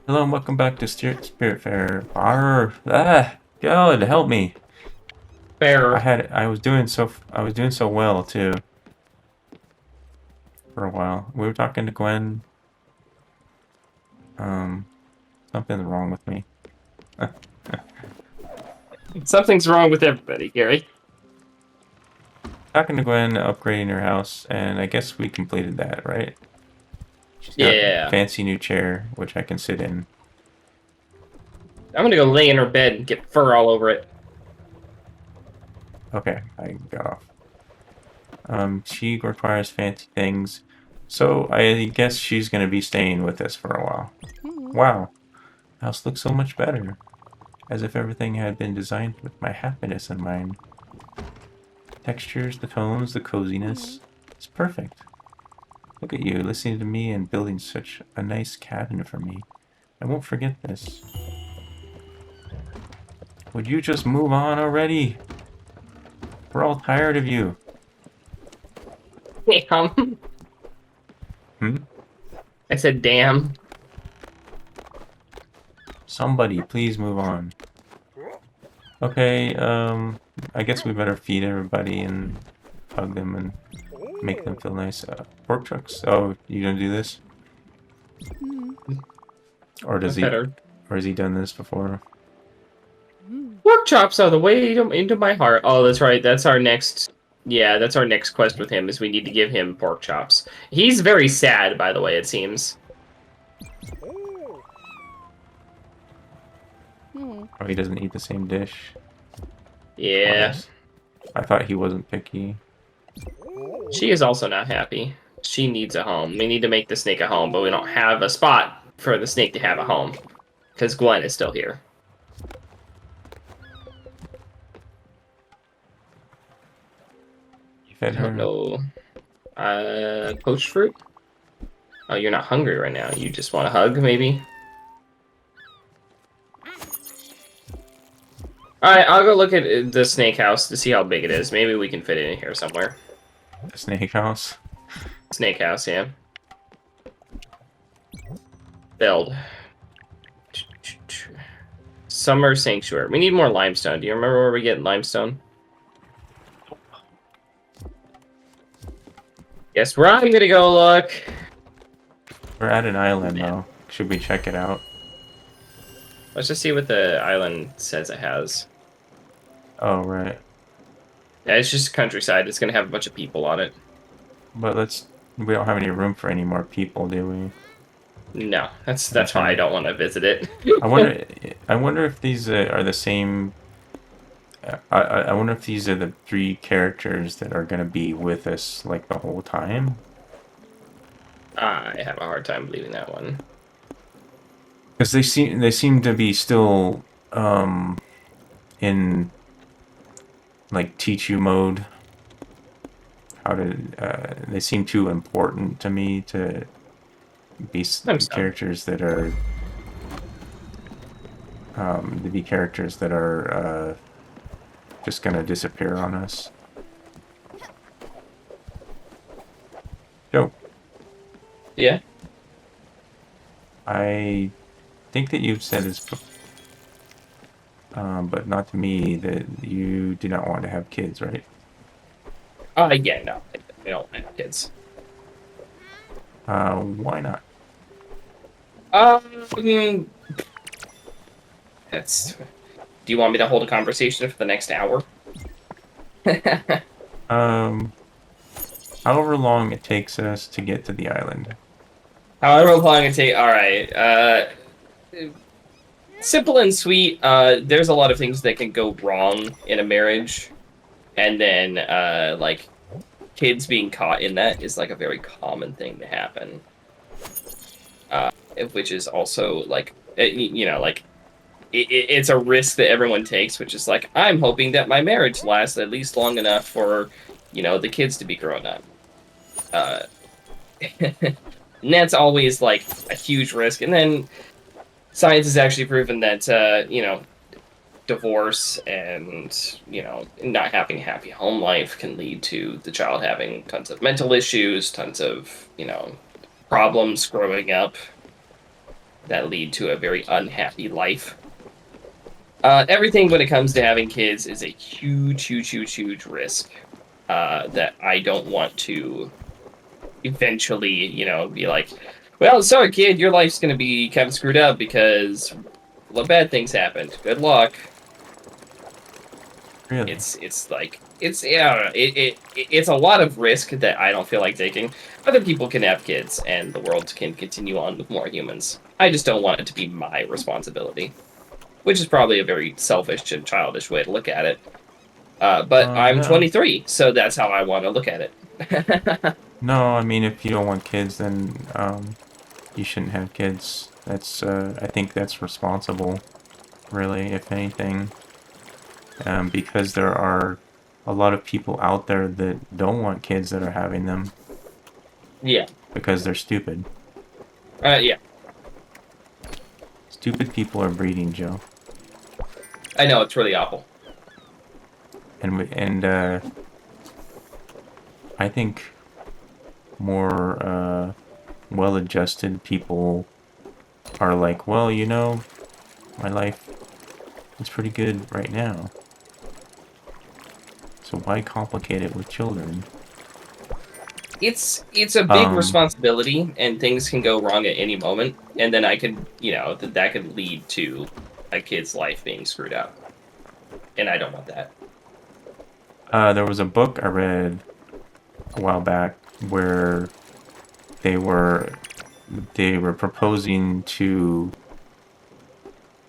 Hello and welcome back to Spiritfarer. God, help me. Fair. I was doing so well too for a while. We were talking to Gwen. Um, Something's wrong with me. Something's wrong with everybody, Gary. Talking to Gwen, upgrading her house, and I guess we completed that, right? She's got a Yeah. fancy new chair, which I can sit in. I'm gonna go lay in her bed and get fur all over it. Okay, I got off. She requires fancy things, so I guess she's gonna be staying with us for a while. Wow, the house looks so much better, as if everything had been designed with my happiness in mind. Textures, the tones, the coziness. It's perfect. Look at you, listening to me and building such a nice cabin for me. I won't forget this. Would you just move on already? We're all tired of you. Damn. Hmm? I said damn. Somebody, please move on. Okay, I guess we better feed everybody and hug them and make them feel nice. Pork trucks? Oh, you gonna do this? Or does he, Better. or has he done this before? Pork chops are the way into my heart. Oh, that's right. That's our next. Yeah, that's our next quest with him. Is we need to give him pork chops. He's very sad, by the way. It seems. Oh, he doesn't eat the same dish Yeah. twice. I thought he wasn't picky. She is also not happy. She needs a home. We need to make the snake a home, but we don't have a spot for the snake to have a home because Gwen is still here. You fed I don't her? know. Poached fruit? Oh, you're not hungry right now. You just want a hug, maybe? Alright, I'll go look at the snake house to see how big it is. Maybe we can fit it in here somewhere. The snake house? Snake house, yeah. Build. Summer Sanctuary. We need more limestone. Do you remember where we get limestone? Guess where I'm gonna go look. We're at an island though. Should we check it out? Let's just see what the island says it has. Oh, right. Yeah, it's just countryside. It's gonna have a bunch of people on it. But we don't have any room for any more people, do we? No, that's why I don't want to visit it. I wonder if these are the same. I wonder if these are the three characters that are gonna be with us like the whole time. I have a hard time believing that one. Because they seem to be still in like teach you mode. They seem too important to me to be characters that are just gonna disappear on us. Joe, Yeah. I think that you've said this, but not to me, that you do not want to have kids, right? Yeah, no, we don't have kids. Why not? Um, that's. Do you want me to hold a conversation for the next hour? Um, However long it takes us to get to the island. However long it takes. All right. Simple and sweet. There's a lot of things that can go wrong in a marriage, and then like kids being caught in that is like a very common thing to happen. Which is also like like it's a risk that everyone takes, which is like I'm hoping that my marriage lasts at least long enough for the kids to be grown up. And that's always like a huge risk. And then science has actually proven that divorce and not having a happy home life can lead to the child having tons of mental issues, tons of problems growing up. that lead to a very unhappy life. Everything when it comes to having kids is a huge risk that I don't want to eventually, be like, well, sorry, kid, your life's going to be kind of screwed up because bad things happened. Good luck. Really? It's like it's yeah it's a lot of risk that I don't feel like taking. Other people can have kids and the world can continue on with more humans. I just don't want it to be my responsibility, which is probably a very selfish and childish way to look at it. But I'm No. 23, so that's how I want to look at it. No, I mean, if you don't want kids, then you shouldn't have kids. I think that's responsible, really, if anything. Because there are a lot of people out there that don't want kids that are having them Yeah. because they're stupid. Yeah. Stupid people are breeding, Joe. I know it's really awful. And I think more well-adjusted people are like, well, my life is pretty good right now. So why complicate it with children? It's a big responsibility, and things can go wrong at any moment. And then I could, that could lead to a kid's life being screwed up, and I don't want that. There was a book I read a while back where they were proposing to.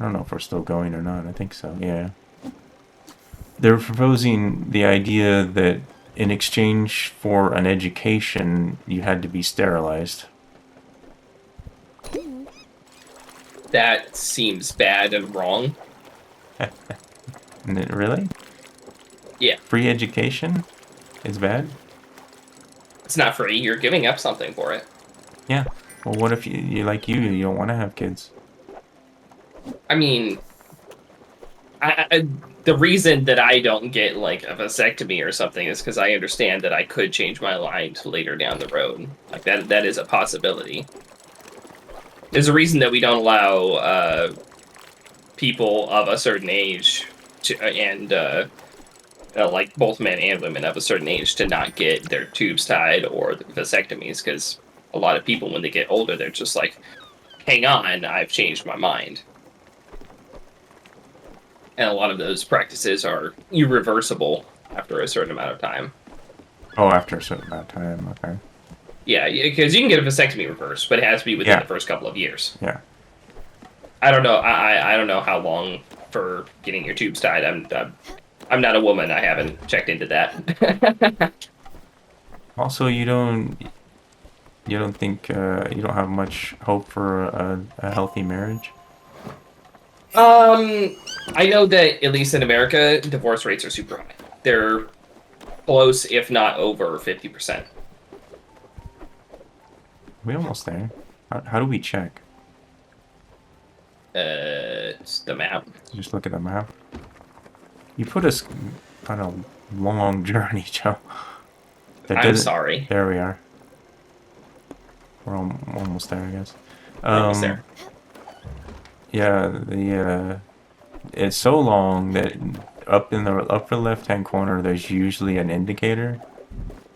I don't know if we're still going or not. I think so. Yeah. They were proposing the idea that in exchange for an education, you had to be sterilized. That seems bad and wrong. Really? Yeah. Free education is bad? It's not free. You're giving up something for it. Yeah. Well, what if you don't want to have kids? I mean, the reason that I don't get like a vasectomy or something is because I understand that I could change my mind later down the road. Like that is a possibility. There's a reason that we don't allow people of a certain age to, like both men and women of a certain age to not get their tubes tied or vasectomies, because a lot of people when they get older they're just like, hang on, I've changed my mind. And a lot of those practices are irreversible after a certain amount of time. Oh, after a certain amount of time, okay. Yeah, because you can get a vasectomy reversed, but it has to be within the first couple of years. Yeah. I don't know. I don't know how long for getting your tubes tied. I'm not a woman. I haven't checked into that. Also, you don't think you don't have much hope for a healthy marriage? I know that at least in America, divorce rates are super high. They're close, if not over 50%. We almost there. How do we check? It's the map. Just look at the map. You put us on a long journey, Joe. I'm sorry. There we are. We're almost there, I guess. Almost there. Yeah, it's so long that up in the upper left-hand corner, there's usually an indicator.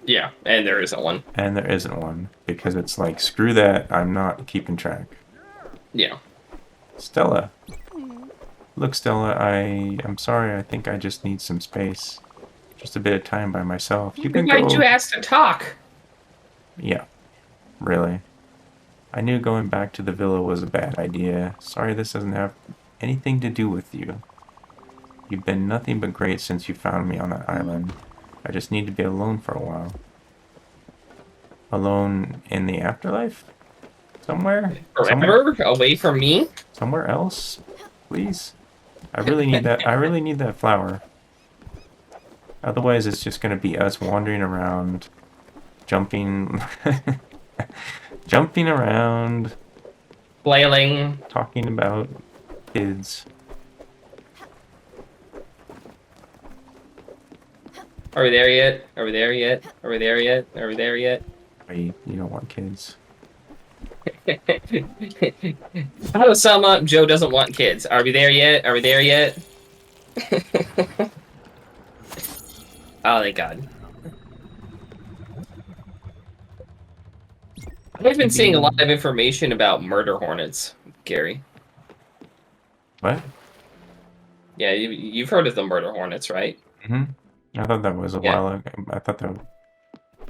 Yeah, and there isn't one. And there isn't one, because it's like, screw that, I'm not keeping track. Yeah. Stella. Look, Stella, I'm sorry, I think I just need some space. Just a bit of time by myself. You can go... Why'd you ask to talk? Yeah, really. I knew going back to the villa was a bad idea. Sorry this doesn't have anything to do with you. You've been nothing but great since you found me on that island. I just need to be alone for a while. Alone in the afterlife? Somewhere? Forever? Away from me? Somewhere else? Please? I really need that. I really need that flower. Otherwise, it's just going to be us wandering around, jumping... jumping around, flailing, talking about kids. Are we there yet? Are we there yet? Are we there yet? Are we there yet? Wait, you don't want kids. How to sum up, Joe doesn't want kids. Are we there yet? Are we there yet? Oh, thank God. I've been seeing a lot of information about murder hornets, Gary. What? Yeah, you've heard of the murder hornets, right? Mm-hmm. I thought that was a Yeah. while ago. I thought that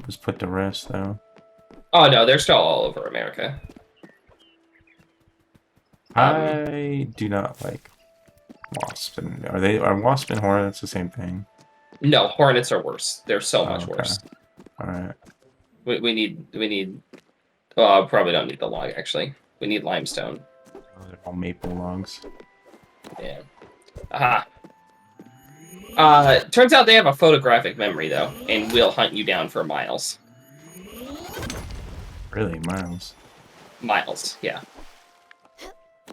was put to rest, though. Oh, no, they're still all over America. I do not like wasps. And are wasp and hornets the same thing? No, hornets are worse. They're so Oh, much okay. worse. All right. We need. Oh, I probably don't need the log, actually. We need limestone. Those are all maple logs. Yeah. Aha. Turns out they have a photographic memory, though, and will hunt you down for miles. Really, miles. Miles, yeah.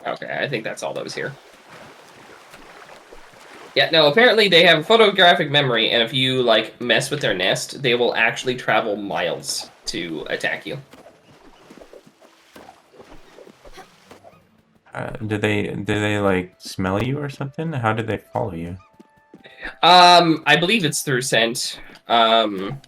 Okay, I think that's all those here. Yeah, no, apparently they have a photographic memory, and if you, like, mess with their nest, they will actually travel miles to attack you. Did they like smell you or something? How did they follow you? I believe it's through scent. But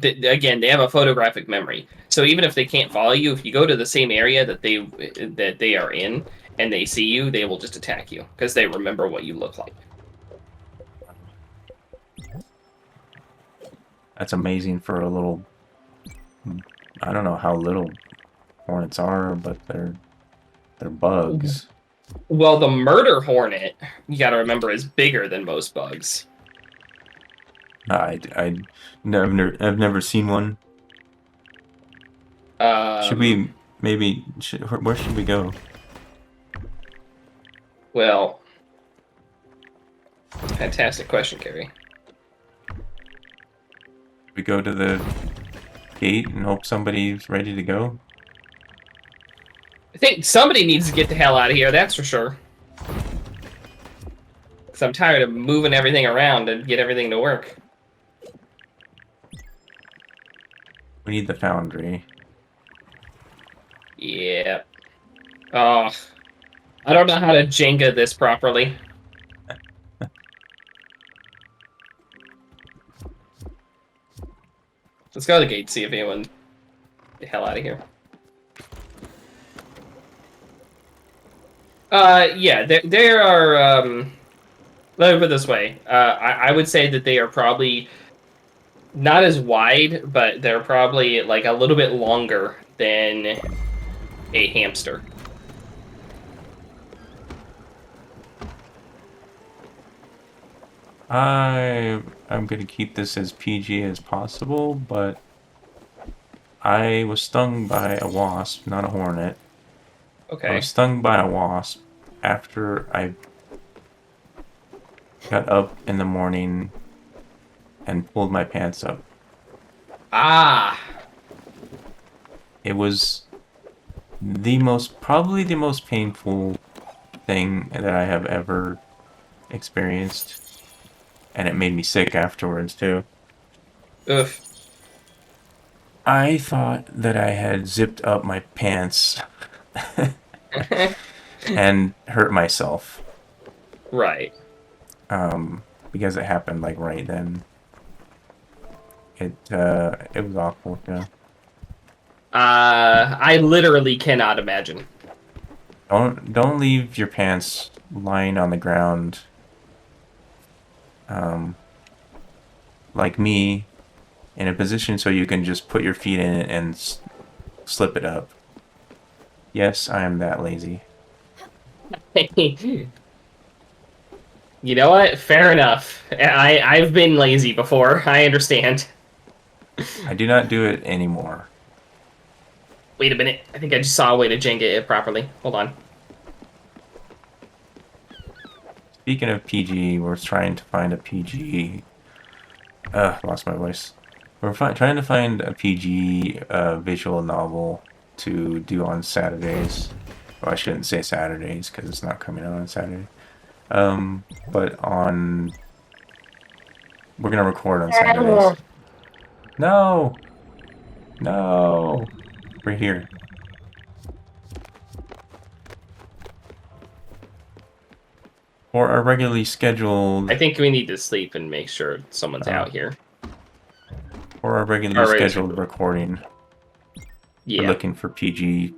again, they have a photographic memory. So even if they can't follow you, if you go to the same area that they are in and they see you, they will just attack you because they remember what you look like. That's amazing for a little. I don't know how little hornets are, but they're bugs. Well, the murder hornet, you got to remember, is bigger than most bugs. I've never seen one. Should we maybe? Where should we go? Well, fantastic question, Carrie. We go to the gate and hope somebody's ready to go. I think somebody needs to get the hell out of here, that's for sure. Because I'm tired of moving everything around to get everything to work. We need the foundry. Yeah. Oh, I don't know how to Jenga this properly. Let's go to the gate, see if anyone get the hell out of here. Yeah, there are, let me put it this way. I would say that they are probably not as wide, but they're probably, like, a little bit longer than a hamster. I'm gonna keep this as PG as possible, but I was stung by a wasp, not a hornet. I Okay. was stung by a wasp after I got up in the morning and pulled my pants up. Ah! It was probably the most painful thing that I have ever experienced. And it made me sick afterwards, too. Oof. I thought that I had zipped up my pants and hurt myself. Right. Because it happened, like, right then. It was awful, yeah. I literally cannot imagine. Don't leave your pants lying on the ground. Like me, in a position so you can just put your feet in it and slip it up. Yes, I am that lazy. You know what? Fair enough. I've been lazy before. I understand. I do not do it anymore. Wait a minute. I think I just saw a way to Jenga it properly. Hold on. Speaking of PG, we're trying to find a PG. Lost my voice. We're trying to find a PG visual novel to do on Saturdays. Well, I shouldn't say Saturdays because it's not coming out on Saturday. But we're gonna record on Saturdays. No! No! We're here. For our regularly scheduled... I think we need to sleep and make sure someone's out here. For our regularly scheduled recording. Yeah. We're looking for PG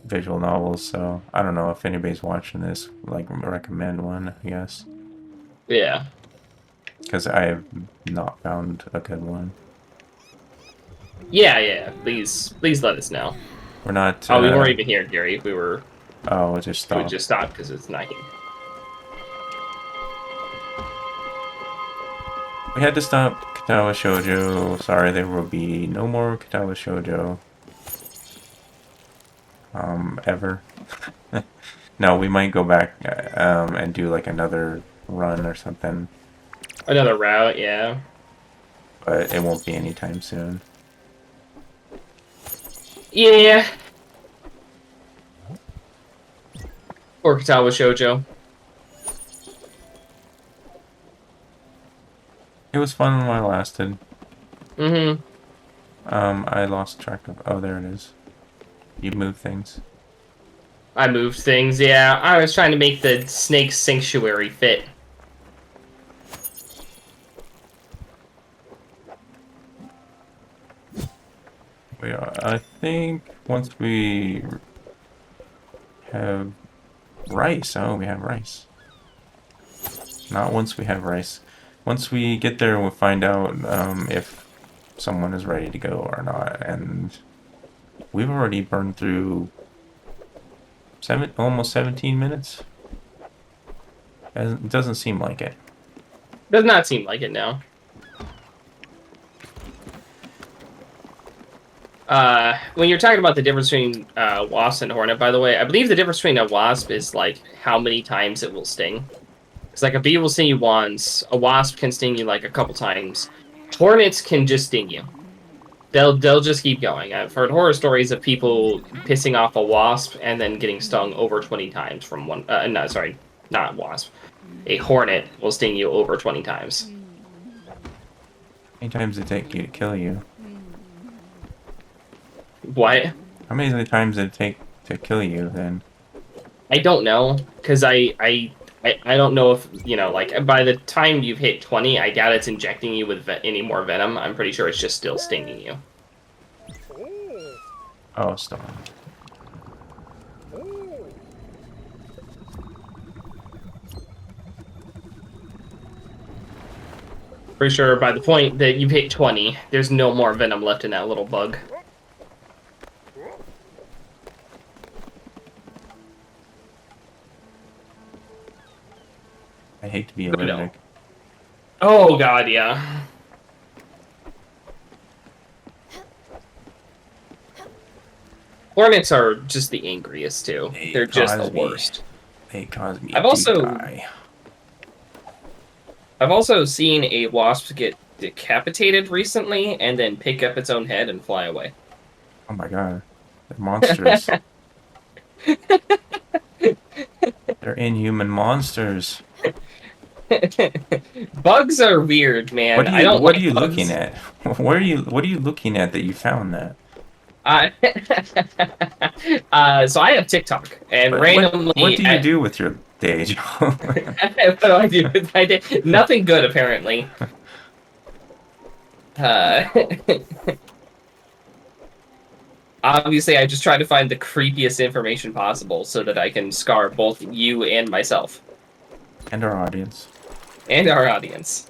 visual novels, so I don't know if anybody's watching this, like, recommend one, I guess. Yeah. Because I have not found a good one. Yeah. Please let us know. We're not... Oh, we weren't even here, Gary. We were... Oh, it just stopped. We just stopped because it's night. We had to stop Katawa Shoujo. Sorry, there will be no more Katawa Shoujo. Ever. No, we might go back and do like another run or something. Another route, yeah. But it won't be anytime soon. Yeah. Or Katawa Shoujo. It was fun while it lasted. Mm-hmm. I lost track of... Oh, there it is. You move things. I moved things, yeah. I was trying to make the snake sanctuary fit. We are, I think once we have rice. Oh, we have rice. Not once we have rice. Once we get there, we'll find out if someone is ready to go or not. And we've already burned through almost 17 minutes. It doesn't seem like it. Does not seem like it now. When you're talking about the difference between wasp and hornet, by the way, I believe the difference between a wasp is like how many times it will sting. It's like a bee will sting you once, a wasp can sting you like a couple times. Hornets can just sting you. They'll just keep going. I've heard horror stories of people pissing off a wasp and then getting stung over 20 times from one. No, sorry, not wasp. A hornet will sting you over 20 times. How many times did it take you to kill you? What? How many times did it take to kill you then? I don't know, because I don't know if, you know, like, by the time you've hit 20, I doubt it's injecting you with any more venom. I'm pretty sure it's just still stinging you. Oh, stop. Pretty sure by the point that you've hit 20, there's no more venom left in that little bug. I hate to be allergic. Oh god, yeah. Hornets are just the angriest too. They're just the worst. They cause me I've also seen a wasp get decapitated recently and then pick up its own head and fly away. Oh my god. They're monsters. They're inhuman monsters. Bugs are weird, man. What are you looking at? What are you looking at that you found that? So I have TikTok, and randomly... What do you do with your day job? What do I do with my day? Nothing good, apparently. Obviously, I just try to find the creepiest information possible so that I can scar both you and myself. And our audience. And our audience.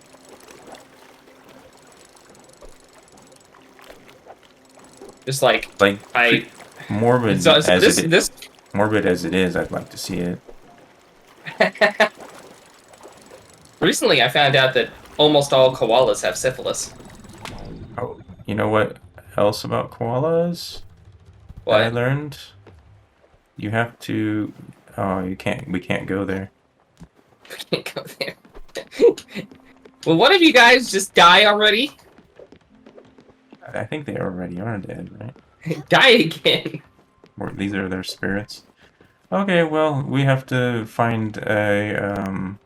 Just like morbid so as it is, I'd like to see it. Recently, I found out that almost all koalas have syphilis. Oh, you know what else about koalas? What? I learned? You have to... Oh, you can't... We can't go there. We can't go there. Well, what if you guys just die already? I think they already are dead, right? Die again. Or these are their spirits. Okay, well, we have to find a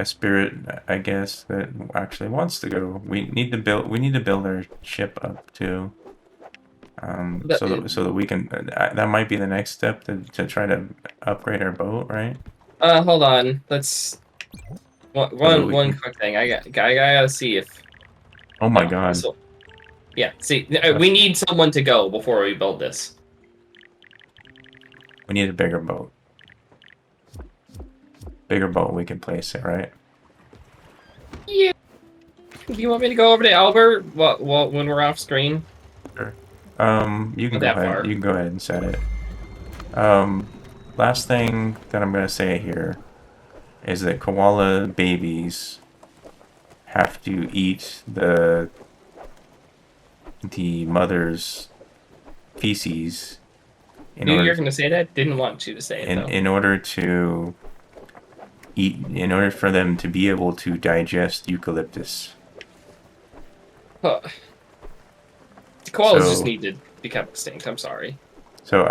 spirit, I guess, that actually wants to go. We need to build our ship up too. So that we can that might be the next step to try to upgrade our boat, right? Hold on. Let's So that one quick thing. I gotta see if oh my no this God, will. Yeah. See, uh, we need someone to go before we build this. we need a bigger boat. Bigger boat, we can place it, right? Yeah. Do you want me to go over to Albert? When we're off screen? Sure. You can Not go that ahead. far. You can go ahead and set it. Last thing that I'm gonna say here is that koala babies have to eat the mother's feces in Knew you order were gonna say that. Didn't want you to say it though. in order to eat in order for them to be able to digest eucalyptus. Huh. The koalas just So need to become extinct. I'm sorry. so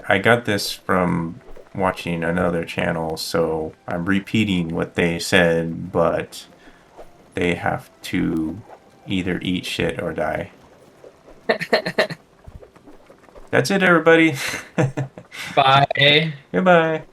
I got this from watching another channel, so I'm repeating what they said, but they have to either eat shit or die. That's it, everybody. Bye. Goodbye.